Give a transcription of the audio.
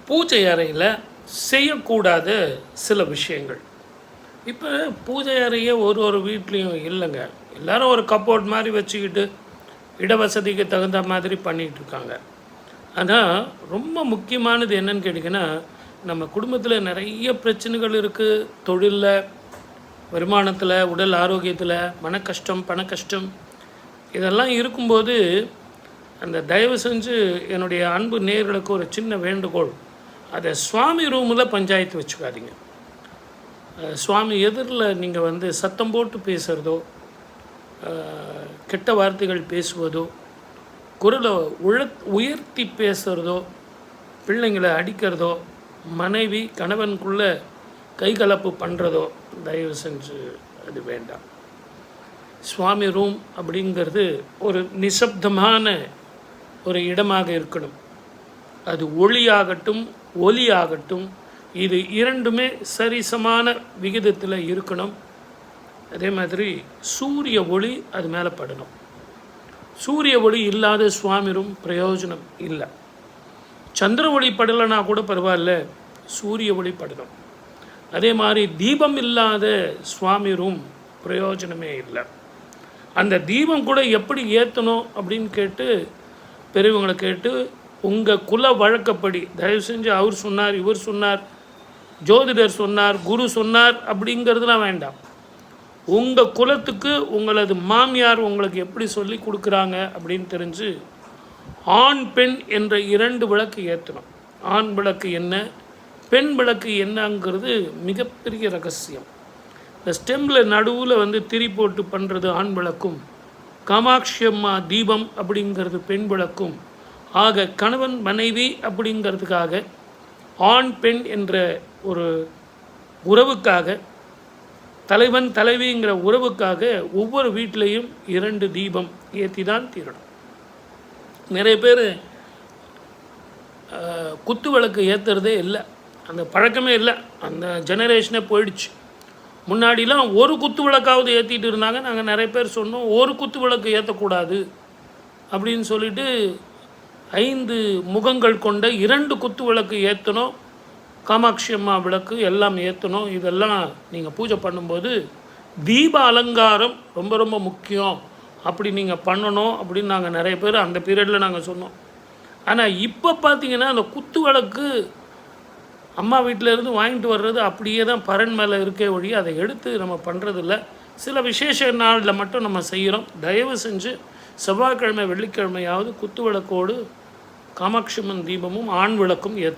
பூஜை அறையில் செய்யக்கூடாத சில விஷயங்கள். இப்போ பூஜை அறையே ஒரு வீட்லேயும் இல்லைங்க. எல்லோரும் ஒரு கப்போர்ட் மாதிரி வச்சுக்கிட்டு இடவசதிக்கு தகுந்த மாதிரி பண்ணிகிட்ருக்காங்க. ஆனால் ரொம்ப முக்கியமானது என்னன்னு கேட்டிங்கன்னா, நம்ம குடும்பத்தில் நிறைய பிரச்சனைகள் இருக்குது. தொழிலில், வருமானத்தில், உடல் ஆரோக்கியத்தில், மன கஷ்டம், பண கஷ்டம் இதெல்லாம் இருக்கும்போது அந்த தயவு செஞ்சு என்னுடைய அன்பு நேயர்களுக்கு ஒரு சின்ன வேண்டுகோள், அதை சுவாமி ரூமில் பஞ்சாயத்து வச்சுக்காதீங்க. சுவாமி எதிரில் நீங்கள் சத்தம் போட்டு பேசுகிறதோ, கெட்ட வார்த்தைகள் பேசுவதோ, குரலை உயர்த்தி பேசுகிறதோ, பிள்ளைங்களை அடிக்கிறதோ, மனைவி கணவனுக்குள்ளே கைகலப்பு பண்ணுறதோ தயவு செஞ்சு அது வேண்டாம். சுவாமி ரூம் அப்படிங்கிறது ஒரு நிசப்தமான ஒரு இடமாக இருக்கணும். அது ஒளியாகட்டும் ஒலியாகட்டும், இது இரண்டுமே சரிசமான விகிதத்தில் இருக்கணும். அதே மாதிரி சூரிய ஒளி அது மேலே படணும். சூரிய ஒளி இல்லாத சுவாமி ரூம் பிரயோஜனம் இல்லை. சந்திர ஒளி படலைன்னா கூட பரவாயில்ல, சூரிய ஒளி படணும். அதே மாதிரி தீபம் இல்லாத சுவாமி ரூம் பிரயோஜனமே இல்லை. அந்த தீபம் கூட எப்படி ஏற்றணும் அப்படின்னு கேட்டு பெரியவங்களை கேட்டு உங்கள் குல வழக்கப்படி தயவு செஞ்சு அவர் சொன்னார், இவர் சொன்னார், ஜோதிடர் சொன்னார், குரு சொன்னார் அப்படிங்கிறதுலாம் வேண்டாம். உங்கள் குலத்துக்கு உங்களது மாமியார் உங்களுக்கு எப்படி சொல்லி கொடுக்குறாங்க அப்படின்னு தெரிஞ்சு ஆண் பெண் என்ற 2 விளக்கு ஏற்றணும். ஆண் விளக்கு என்ன, பெண் விளக்கு என்னங்கிறது மிகப்பெரிய ரகசியம். இந்த ஸ்டெம்மில் நடுவில் திரி போட்டு பண்ணுறது ஆண் விளக்கும், காமாட்சி அம்மா தீபம் அப்படிங்கிறது பெண் விளக்கும். ஆக கணவன் மனைவி அப்படிங்கிறதுக்காக, ஆண் பெண் என்ற ஒரு உறவுக்காக, தலைவன் தலைவிங்கிற உறவுக்காக ஒவ்வொரு வீட்டிலையும் 2 தீபம் ஏற்றி தான் தீரணும். நிறைய பேர் குத்து விளக்கு ஏற்றுறதே இல்லை, அந்த பழக்கமே இல்லை, அந்த ஜெனரேஷனே போயிடுச்சு. முன்னாடிலாம் ஒரு குத்து விளக்காவது ஏற்றிட்டு இருந்தாங்க. நாங்கள் நிறைய பேர் சொன்னோம், ஒரு குத்து விளக்கு ஏற்றக்கூடாது அப்படின்னு சொல்லிட்டு 5 முகங்கள் கொண்ட 2 குத்து விளக்கு ஏற்றணும். காமாட்சி அம்மா விளக்கு எல்லாம் ஏற்றணும். இதெல்லாம் நீங்கள் பூஜை பண்ணும்போது தீப அலங்காரம் ரொம்ப ரொம்ப முக்கியம், அப்படி நீங்கள் பண்ணணும் அப்படின்னு நாங்கள் நிறைய பேர் அந்த பீரியடில் நாங்கள் சொன்னோம். ஆனால் இப்போ பார்த்திங்கன்னா அந்த குத்து விளக்கு அம்மா வீட்டிலேருந்து வாங்கிட்டு வர்றது அப்படியே தான் பரன் மேலே இருக்கே ஒழி, அதை எடுத்து நம்ம பண்ணுறதில்ல. சில விசேஷ நாளில் மட்டும் நம்ம செய்கிறோம். தயவு செஞ்சு செவ்வாய்க்கிழமை வெள்ளிக்கிழமையாவது குத்து விளக்கோடு காமாட்சி அம்மன் தீபமும் ஆண் விளக்கும் ஏற்ற